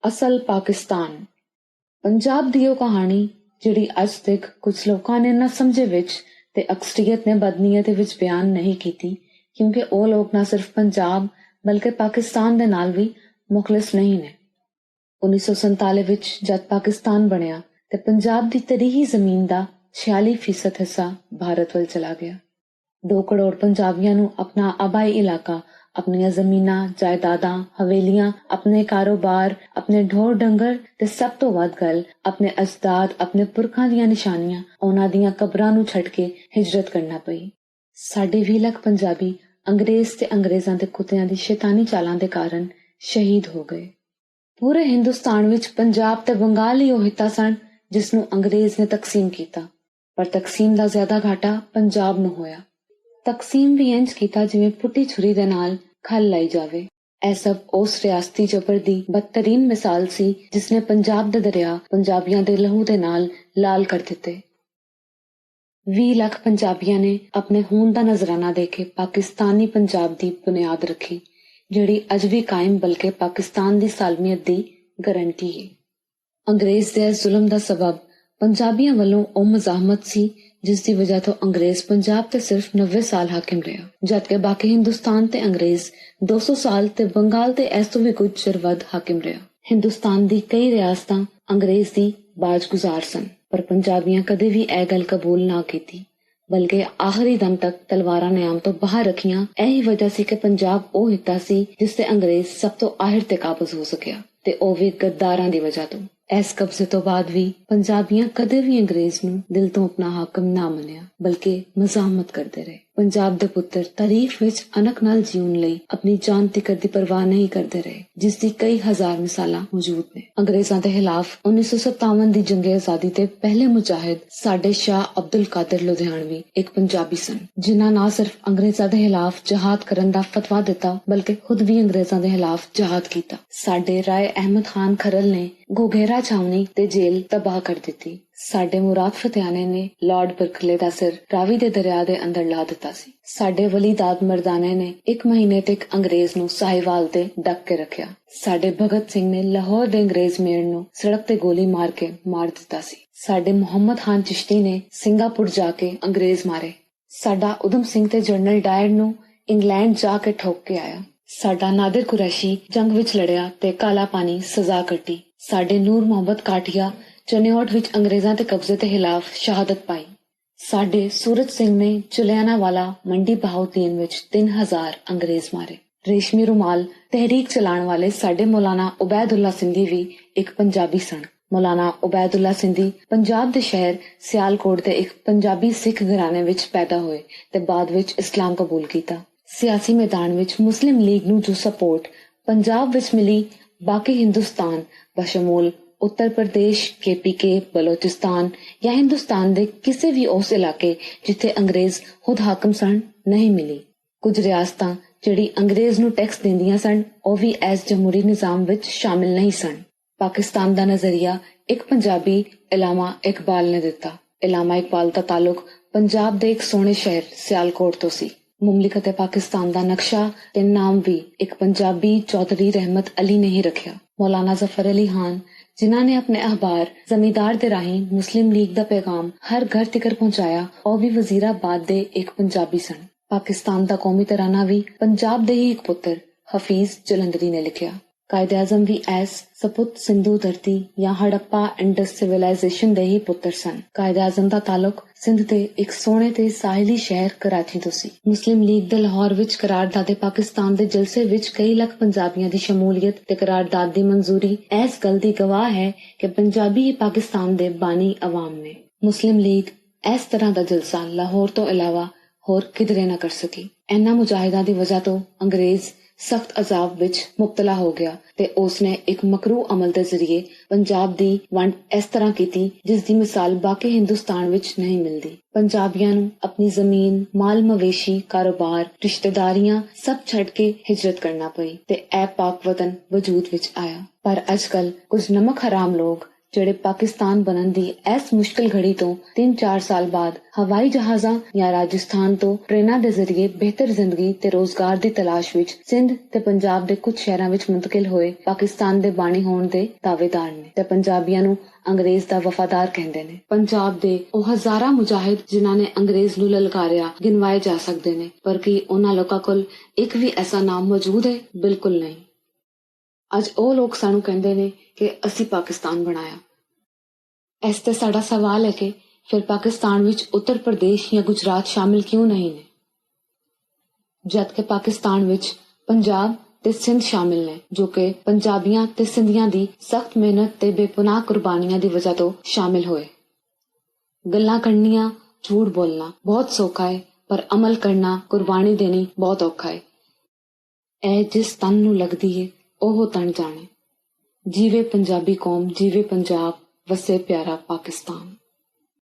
ਅਸਲ ਪਾਕਿਸਤਾਨ। ਪੰਜਾਬ ਦੀ ਉਹ ਕਹਾਣੀ ਜਿਹੜੀ ਅੱਜ ਤੱਕ ਕੁਝ ਲੋਕਾਂ ਨੇ ਨਾ ਸਮਝੇ ਵਿੱਚ ਤੇ ਅਕਸਰੀਅਤ ਨੇ ਬਦਨੀਅਤ ਵਿੱਚ ਬਿਆਨ ਨਹੀਂ ਕੀਤੀ, ਕਿਉਂਕਿ ਉਹ ਲੋਕ ਨਾ ਸਿਰਫ ਪੰਜਾਬ ਬਲਕਿ ਪਾਕਿਸਤਾਨ ਦੇ ਨਾਲ ਵੀ ਮੁਖਲਿਸ ਨਹੀਂ ਨੇ। 1947 ਵਿੱਚ ਜਦ ਪਾਕਿਸਤਾਨ ਬਣਿਆ ਤੇ ਪੰਜਾਬ ਦੀ ਤਰੀਹੀ ਜ਼ਮੀਨ ਦਾ 46% ਹਿੱਸਾ ਭਾਰਤ ਵੱਲ ਚਲਾ ਗਿਆ। 2 ਕਰੋੜ ਪੰਜਾਬੀਆਂ ਨੂੰ ਆਪਣਾ ਆਬਾਈ ਇਲਾਕਾ, ਆਪਣੀਆਂ ਜ਼ਮੀਨਾਂ, ਜਾਇਦਾਦਾਂ, ਹਵੇਲੀਆਂ, ਆਪਣੇ ਕਾਰੋਬਾਰ, ਆਪਣੇ ਢੋਰ ਡੰਗਰ ਤੇ ਸਭ ਤੋਂ ਵੱਧ ਗੱਲ ਆਪਣੇ ਅਜਦਾਦ, ਆਪਣੇ ਪੁਰਖਾਂ ਦੀਆਂ ਨਿਸ਼ਾਨੀਆਂ, ਉਹਨਾਂ ਦੀਆਂ ਕਬਰਾਂ ਨੂੰ ਛੱਡ ਕੇ ਹਿਜਰਤ ਕਰਨਾ ਪਈ। 20 ਲੱਖ ਪੰਜਾਬੀ ਅੰਗਰੇਜ਼ ਤੇ ਅੰਗਰੇਜ਼ਾਂ ਦੇ ਕੁੱਤਿਆਂ ਦੀ ਸ਼ੈਤਾਨੀ ਚਾਲਾਂ ਦੇ ਕਾਰਨ ਸ਼ਹੀਦ ਹੋ ਗਏ। ਪੂਰੇ ਹਿੰਦੁਸਤਾਨ ਵਿੱਚ ਪੰਜਾਬ ਤੇ ਬੰਗਾਲ ਹੀ ਉਹ ਹਿੱਤਾ ਸਨ ਜਿਸ ਨੂੰ ਅੰਗਰੇਜ਼ ਨੇ ਤਕਸੀਮ ਕੀਤਾ, ਪਰ ਤਕਸੀਮ ਦਾ ਜ਼ਿਆਦਾ ਘਾਟਾ ਪੰਜਾਬ ਨੂੰ ਹੋਇਆ। ਤਕਸੀਮ ਵੀ ਇੰਝ ਕੀਤਾ ਜਿਵੇਂ ਪੁੱਟੀ ਛੁਰੀ ਦੇ ਨਾਲ ਖੱਲ ਲਾਈ ਜਾਵੇ। ਇਹ ਸਭ ਉਸ ਰਿਆਸਤੀ ਜਬਰ ਦੀ ਬਦਤਰੀਨ ਮਿਸਾਲ ਸੀ ਜਿਸਨੇ ਪੰਜਾਬ ਦੇ ਦਰਿਆ ਪੰਜਾਬੀਆਂ ਦੇ ਲਹੂ ਦੇ ਨਾਲ ਲਾਲ ਕਰ ਦਿੱਤੇ। 20 ਲੱਖ ਪੰਜਾਬੀਆਂ ਨੇ ਆਪਣੇ ਖੂਨ ਦਾ ਨਜ਼ਰਾਨਾ ਦੇ ਕੇ ਪਾਕਿਸਤਾਨੀ ਪੰਜਾਬ ਦੀ ਬੁਨਿਆਦ ਰੱਖੀ, ਜਿਹੜੀ ਅੱਜ ਵੀ ਕਾਇਮ ਬਲਕਿ ਪਾਕਿਸਤਾਨ ਦੀ ਸਾਲਮੀਅਤ ਦੀ ਗਰੰਟੀ ਹੈ। ਅੰਗਰੇਜ਼ ਦੇ ਜ਼ੁਲਮ ਦਾ ਸਬਬ ਪੰਜਾਬੀਆਂ ਵੱਲੋਂ ਉਹ ਮਜ਼ਾਹਮਤ ਸੀ ਜਿਸ ਦੀ ਵਜ੍ਹਾ ਤੋਂ ਅੰਗਰੇਜ਼ ਪੰਜਾਬ ਤੇ ਸਿਰਫ 90 ਸਾਲ ਹਾਕਿਮ ਰਿਹਾ, ਜਦਕਿ ਬਾਕੀ ਹਿੰਦੁਸਤਾਨ ਤੇ ਅੰਗਰੇਜ਼ 200 ਸਾਲ ਤੇ ਬੰਗਾਲ ਤੇ ਇਸ ਤੋਂ ਵੀ ਕੁਝ ਚਿਰ ਵੱਧ ਹਾਕਿਮ ਰਿਹਾ। ਹਿੰਦੁਸਤਾਨ ਦੀ ਕਈ ਰਿਆਸਤਾਂ ਅੰਗਰੇਜ਼ ਦੀ ਬਾਜ਼ਗੁਜ਼ਾਰ ਸਨ, ਪਰ ਪੰਜਾਬੀਆਂ ਕਦੇ ਵੀ ਇਹ ਗੱਲ ਕਬੂਲ ਨਾ ਕੀਤੀ, ਬਲਕਿ ਆਖਰੀ ਦਮ ਤੱਕ ਤਲਵਾਰਾਂ ਨਿਆਮ ਤੋਂ ਬਾਹਰ ਰੱਖੀਆਂ। ਇਹੀ ਵਜ੍ਹਾ ਸੀ ਕਿ ਪੰਜਾਬ ਉਹ ਹਿੱਤਾ ਸੀ ਜਿਸ ਤੇ ਅੰਗਰੇਜ਼ ਸਭ ਤੋਂ ਆਖਿਰ ਤੇ ਕਾਬਜ਼ ਹੋ ਸਕਿਆ, ਤੇ ਉਹ ਵੀ ਗੱਦਾਰਾਂ ਦੀ ਵਜ੍ਹਾ ਤੋਂ। ਇਸ ਕਬਜ਼ੇ ਤੋਂ ਬਾਅਦ ਵੀ ਪੰਜਾਬੀਆਂ ਕਦੇ ਵੀ ਅੰਗਰੇਜ਼ ਨੂੰ ਦਿਲ ਤੋਂ ਆਪਣਾ ਹਾਕਮ ਨਾ ਮੰਨਿਆ, ਬਲਕਿ ਮਜ਼ਾਹਮਤ ਕਰਦੇ ਰਹੇ। ਪੰਜਾਬ ਦੇ ਪੁੱਤਰ ਤਾਰੀਖ ਵਿੱਚ ਅਣਖ ਨਾਲ ਜਿਉਣ ਲਈ ਆਪਣੀ ਜਾਨ ਤਿਕਰ ਦੀ ਪਰਵਾਹ ਨਹੀਂ ਕਰਦੇ ਰਹੇ, ਜਿਸ ਦੀ ਕਈ ਹਜ਼ਾਰ ਮਿਸਾਲਾਂ ਮੌਜੂਦ ਨੇ। ਅੰਗਰੇਜ਼ਾਂ ਦੇ ਖਿਲਾਫ 1957 ਦੀ ਜੰਗੇ ਆਜ਼ਾਦੀ ਦੇ ਪਹਿਲੇ ਮੁਜਾਹਿਦ ਸਾਡੇ ਸ਼ਾਹ ਅਬਦੁਲ ਕਾਦਰ ਲੁਧਿਆਣਵੀ ਇੱਕ ਪੰਜਾਬੀ ਸਨ, ਜਿਨ੍ਹਾਂ ਨਾ ਸਿਰਫ ਅੰਗਰੇਜ਼ਾਂ ਦੇ ਖਿਲਾਫ ਜਹਾਦ ਕਰਨ ਦਾ ਫਤਵਾ ਦਿੱਤਾ, ਬਲਕਿ ਖੁਦ ਵੀ ਅੰਗਰੇਜ਼ਾਂ ਦੇ ਖਿਲਾਫ ਜਹਾਦ ਕੀਤਾ। ਸਾਡੇ ਰਾਏ ਅਹਿਮਦ ਖਾਨ ਖਰਲ ਨੇ ਘੋਘੇਰਾ ਛਾਉਣੀ ਤੇ ਜੇਲ੍ਹ ਤਬਾਹ ਕਰ ਦਿੱਤੀ। ਸਾਡੇ ਮੁਰਾਦ ਫਤਿਆਣੇ ਨੇ ਲਾਰਡ ਬਰਕਲੇ ਦਾ ਸਿਰ ਰਾਵੀ ਦੇ ਦਰਿਆ ਦੇ ਅੰਦਰ ਲਾ ਦਿੱਤਾ ਸੀ। ਸਾਡੇ ਵਲੀ ਦਾਦ ਮਰਦਾਨੇ ਨੇ 1 ਮਹੀਨੇ ਤੱਕ ਅੰਗਰੇਜ਼ ਨੂੰ ਸਾਹੀਵਾਲ ਤੇ ਡੱਕ ਕੇ ਰੱਖਿਆ। ਸਾਡੇ ਭਗਤ ਸਿੰਘ ਨੇ ਲਾਹੌਰ ਦੇ ਅੰਗਰੇਜ਼ ਮੇਅਰ ਨੂੰ ਸੜਕ ਤੇ ਗੋਲੀ ਮਾਰ ਕੇ ਮਾਰ ਦਿੱਤਾ ਸੀ। ਸਾਡੇ ਮੁਹੰਮਦ ਖਾਨ ਚਿਸ਼ਤੀ ਨੇ ਸਿੰਗਾਪੁਰ ਜਾ ਕੇ ਅੰਗਰੇਜ਼ ਮਾਰੇ। ਸਾਡਾ ਉਦਮ ਸਿੰਘ ਤੇ ਜਨਰਲ ਡਾਇਰ ਨੂੰ ਇੰਗਲੈਂਡ ਜਾ ਕੇ ਠੋਕ ਕੇ ਆਇਆ। ਸਾਡਾ ਨਾਦਰ ਕੁਰੈਸ਼ੀ ਜੰਗ ਵਿੱਚ ਲੜਿਆ ਤੇ ਕਾਲਾ ਪਾਣੀ ਸਜ਼ਾ ਕੱਟੀ। ਸਾਡੇ ਨੂਰ ਮੁਹੰਮਦ ਕਾਠੀਆ ਚਨਿਓਟ ਵਿੱਚ ਅੰਗਰੇਜ਼ਾਂ ਦੇ ਕਬਜ਼ੇ ਦੇ ਖਿਲਾਫ ਸ਼ਹਾਦਤ ਪਾਈ। ਸਾਡੇ ਸੂਰਜ ਸਿੰਘ ਨੇ ਜਲਿਆਂਵਾਲਾ ਮੰਡੀ ਬਹਾਉਦੀਨ ਵਿੱਚ 3000 ਅੰਗਰੇਜ਼ ਮਾਰੇ। ਰੇਸ਼ਮੀ ਰੁਮਾਲ ਤਹਿਰੀਕ ਚਲਾਉਣ ਵਾਲੇ ਸਾਡੇ ਮੌਲਾਨਾ ਉਬੈਦੁੱਲਾ ਸਿੰਧੀ ਵੀ ਇੱਕ ਪੰਜਾਬੀ ਸਨ। ਮੌਲਾਨਾ ਉਬੈਦੁੱਲਾ ਸਿੰਧੀ ਪੰਜਾਬ ਦੇ ਸ਼ਹਿਰ ਸਿਆਲਕੋਟ ਦੇ ਇੱਕ ਪੰਜਾਬੀ ਸਿੱਖ ਘਰਾਣੇ ਵਿੱਚ ਪੈਦਾ ਹੋਏ ਤੇ ਬਾਅਦ ਵਿੱਚ ਇਸਲਾਮ ਕਬੂਲ ਕੀਤਾ। ਸਿਆਸੀ ਮੈਦਾਨ ਵਿੱਚ ਮੁਸਲਿਮ ਲੀਗ ਨੂੰ ਜੋ ਸਪੋਰਟ ਪੰਜਾਬ ਵਿੱਚ ਮਿਲੀ, ਬਾਕੀ ਹਿੰਦੁਸਤਾਨ ਬਸ਼ਮੂਲ ਉੱਤਰ ਪ੍ਰਦੇਸ਼, KPK, ਬਲੋਚਿਸਤਾਨ ਜਾਂ ਹਿੰਦੁਸਤਾਨ ਦੇ ਕਿਸੇ ਵੀ ਉਸ ਇਲਾਕੇ ਜਿੱਥੇ ਅੰਗਰੇਜ਼ ਖੁਦ ਹਾਕਮ ਸਨ ਨਹੀਂ ਮਿਲੀ। ਕੁਝ ਰਿਆਸਤਾਂ ਜਿਹੜੀ ਅੰਗਰੇਜ਼ ਨੂੰ ਟੈਕਸ ਦਿੰਦੀਆਂ ਸਨ ਉਹ ਵੀ ਇਸ ਜਮਹੂਰੀ ਨਿਜ਼ਾਮ ਵਿੱਚ ਸ਼ਾਮਿਲ ਨਹੀਂ ਸਨ। ਪਾਕਿਸਤਾਨ ਦਾ ਨਜ਼ਰੀਆ ਇੱਕ ਪੰਜਾਬੀ ਇਲਾਮਾ ਇਕਬਾਲ ਨੇ ਦਿੱਤਾ। ਇਲਾਮਾ ਇਕਬਾਲ ਦਾ ਤਾਲੁਕ ਪੰਜਾਬ ਦੇ ਇੱਕ ਸੋਹਣੇ ਸ਼ਹਿਰ ਸਿਆਲਕੋਟ ਤੋਂ ਸੀ। ਮੁਮਲਿਕਤ ਪਾਕਿਸਤਾਨ ਦਾ ਨਕਸ਼ਾ ਤੇ ਨਾਮ ਵੀ ਇੱਕ ਪੰਜਾਬੀ ਚੌਧਰੀ ਰਹਿਮਤ ਅਲੀ ਨੇ ਹੀ ਰੱਖਿਆ। ਮੌਲਾਨਾ ਜ਼ਫਰ ਅਲੀ ਖਾਨ, ਜਿਨ੍ਹਾਂ ਨੇ ਆਪਣੇ ਅਖਬਾਰ ਜ਼ਮੀਂਦਾਰ ਦੇ ਰਾਹੀਂ ਮੁਸਲਿਮ ਲੀਗ ਦਾ ਪੈਗਾਮ ਹਰ ਘਰ ਤੱਕ ਪਹੁੰਚਾਇਆ, ਉਹ ਵੀ ਵਜ਼ੀਰਾਬਾਦ ਦੇ ਇੱਕ ਪੰਜਾਬੀ ਸਨ। ਪਾਕਿਸਤਾਨ ਦਾ ਕੌਮੀ ਤਰਾਨਾ ਵੀ ਪੰਜਾਬ ਦੇ ਹੀ ਇੱਕ ਪੁੱਤਰ ਹਫੀਜ਼ ਜਲੰਧਰੀ ਨੇ ਲਿਖਿਆ। ਕਾਇਦੇ ਆਜ਼ਮ ਵੀ ਐਸ ਸਪੁੱਤ ਸਿੰਧੂ ਧਰਤੀ ਜਾਂ ਹੜੱਪਾ ਇੰਡਸ ਸਿਵਲਾਈਜੇਸ਼ਨ ਦੇ ਹੀ ਪੁੱਤਰ ਸਨ। ਕਾਇਦੇ ਆਜ਼ਮ ਦਾ ਤਾਲੁਕ ਸਿੰਧ ਦੇ ਇੱਕ ਸੋਹਣੇ ਤੇ ਸਾਹਿਲੀ ਸ਼ਹਿਰ ਕਰਾਚੀ ਤੋਂ ਸੀ। ਮੁਸਲਿਮ ਲੀਗ ਦੇ ਲਾਹੌਰ ਵਿੱਚ ਕਰਾਰਦਾਦੇ ਪਾਕਿਸਤਾਨ ਦੇ ਜਲਸੇ ਵਿੱਚ ਕਈ ਲੱਖ ਪੰਜਾਬੀਆਂ ਦੀ ਸ਼ਮੂਲੀਅਤ ਤੇ ਕਰਾਰਦਾਦ ਦੀ ਮਨਜ਼ੂਰੀ ਇਸ ਗੱਲ ਦੀ ਗਵਾਹ ਹੈ ਕਿ ਪੰਜਾਬੀ ਹੀ ਪਾਕਿਸਤਾਨ ਦੇ ਬਾਨੀ ਅਵਾਮ ਨੇ। ਮੁਸਲਿਮ ਲੀਗ ਇਸ ਤਰ੍ਹਾਂ ਦਾ ਜਲਸਾ ਲਾਹੌਰ ਤੋਂ ਇਲਾਵਾ ਹੋਰ ਕਿਧਰੇ ਨਾ ਕਰ ਸਕੀ। ਇਹਨਾਂ ਮੁਜਾਹਿਦਾਂ ਦੀ ਵਜ੍ਹਾ ਤੋਂ ਅੰਗਰੇਜ਼ ਸਖਤ ਅਜ਼ਾਬ ਵਿੱਚ ਮੁਬਤਲਾ ਹੋ ਗਿਆ ਤੇ ਉਸਨੇ ਇੱਕ ਮਕਰੂ ਅਮਲ ਦੇ ਜ਼ਰੀਏ ਪੰਜਾਬ ਦੀ ਵੰਡ ਇਸ ਤਰ੍ਹਾਂ ਕੀਤੀ ਜਿਸ ਦੀ ਮਿਸਾਲ ਬਾਕੀ ਹਿੰਦੁਸਤਾਨ ਵਿੱਚ ਨਹੀਂ ਮਿਲਦੀ। ਪੰਜਾਬੀਆਂ ਨੂੰ ਆਪਣੀ ਜ਼ਮੀਨ, ਮਾਲ ਮਵੇਸ਼ੀ, ਕਾਰੋਬਾਰ, ਰਿਸ਼ਤੇਦਾਰੀਆਂ ਸਭ ਛੱਡ ਕੇ ਹਿਜਰਤ ਕਰਨਾ ਪਈ ਤੇ ਇਹ ਪਾਕ ਵਤਨ ਵਜੂਦ ਵਿੱਚ ਆਇਆ। ਪਰ ਅੱਜ ਕੱਲ ਕੁਝ ਨਮਕ ਹਰਾਮ ਲੋਕ ਜਿਹੜੇ ਪਾਕਿਸਤਾਨ ਬਣਨ ਦੀ ਇਸ ਮੁਸ਼ਕਿਲ ਘੜੀ ਤੋਂ 3-4 ਸਾਲ ਬਾਅਦ ਹਵਾਈ ਜਹਾਜ਼ਾਂ ਜਾਂ ਰਾਜਸਥਾਨ ਤੋਂ ਟ੍ਰੇਨਾਂ ਦੇ ਜ਼ਰੀਏ ਬਿਹਤਰ ਜ਼ਿੰਦਗੀ ਤੇ ਰੋਜ਼ਗਾਰ ਦੀ ਤਲਾਸ਼ ਵਿੱਚ ਸਿੰਧ ਤੇ ਪੰਜਾਬ ਦੇ ਕੁਝ ਸ਼ਹਿਰਾਂ ਵਿੱਚ ਮੁੰਤਕਿਲ ਹੋਏ ਪਾਕਿਸਤਾਨ ਦੇ ਬਾਣੀ ਹੋਣ ਦੇ ਦਾਅਵੇਦਾਰ ਨੇ ਤੇ ਪੰਜਾਬੀਆਂ ਨੂੰ ਅੰਗਰੇਜ਼ ਦਾ ਵਫਾਦਾਰ ਕਹਿੰਦੇ ਨੇ। ਪੰਜਾਬ ਦੇ ਉਹ ਹਜ਼ਾਰਾਂ ਮੁਜਾਹਿਦ ਜਿਨ੍ਹਾਂ ਨੇ ਅੰਗਰੇਜ਼ ਨੂੰ ਲਲਕਾਰਿਆ ਗਿਣਵਾਏ ਜਾ ਸਕਦੇ ਨੇ, ਪਰ ਕੀ ਉਹਨਾਂ ਲੋਕਾਂ ਕੋਲ ਇੱਕ ਵੀ ਐਸਾ ਨਾਮ ਮੌਜੂਦ ਹੈ? ਬਿਲਕੁਲ ਨਹੀਂ। ਅੱਜ ਉਹ ਲੋਕ ਸਾਨੂੰ ਕਹਿੰਦੇ ਨੇ ਕਿ ਅਸੀਂ ਪਾਕਿਸਤਾਨ ਬਣਾਇਆ। ਇਸ ਤੇ ਸਾਡਾ ਸਵਾਲ ਹੈ ਕਿ ਫਿਰ ਪਾਕਿਸਤਾਨ ਵਿੱਚ ਉੱਤਰ ਪ੍ਰਦੇਸ਼ ਜਾਂ ਗੁਜਰਾਤ ਸ਼ਾਮਿਲ ਕਿਉਂ ਨਹੀਂ ਨੇ, ਜਦ ਕਿ ਪਾਕਿਸਤਾਨ ਵਿੱਚ ਪੰਜਾਬ ਤੇ ਸਿੰਧ ਸ਼ਾਮਿਲ ਨੇ, ਜੋ ਕਿ ਪੰਜਾਬੀਆਂ ਤੇ ਸਿੰਧੀਆਂ ਦੀ ਸਖਤ ਮਿਹਨਤ ਤੇ ਬੇਪਨਾਹ ਕੁਰਬਾਨੀਆਂ ਦੀ ਵਜ੍ਹਾ ਤੋਂ ਸ਼ਾਮਿਲ ਹੋਏ। ਗੱਲਾਂ ਕਰਨੀਆਂ, ਝੂਠ ਬੋਲਣਾ ਬਹੁਤ ਸੌਖਾ ਹੈ, ਪਰ ਅਮਲ ਕਰਨਾ, ਕੁਰਬਾਨੀ ਦੇਣੀ ਬਹੁਤ ਔਖਾ ਹੈ। ਇਹ ਜਿਸ ਤਨ ਨੂੰ ਲੱਗਦੀ ਹੈ ਉਹ ਤਨ ਜਾਣੇ। ਜੀਵੇ ਪੰਜਾਬੀ ਕੌਮ, ਜੀਵੇ ਪੰਜਾਬ, ਵਸੇ ਪਿਆਰਾ ਪਾਕਿਸਤਾਨ।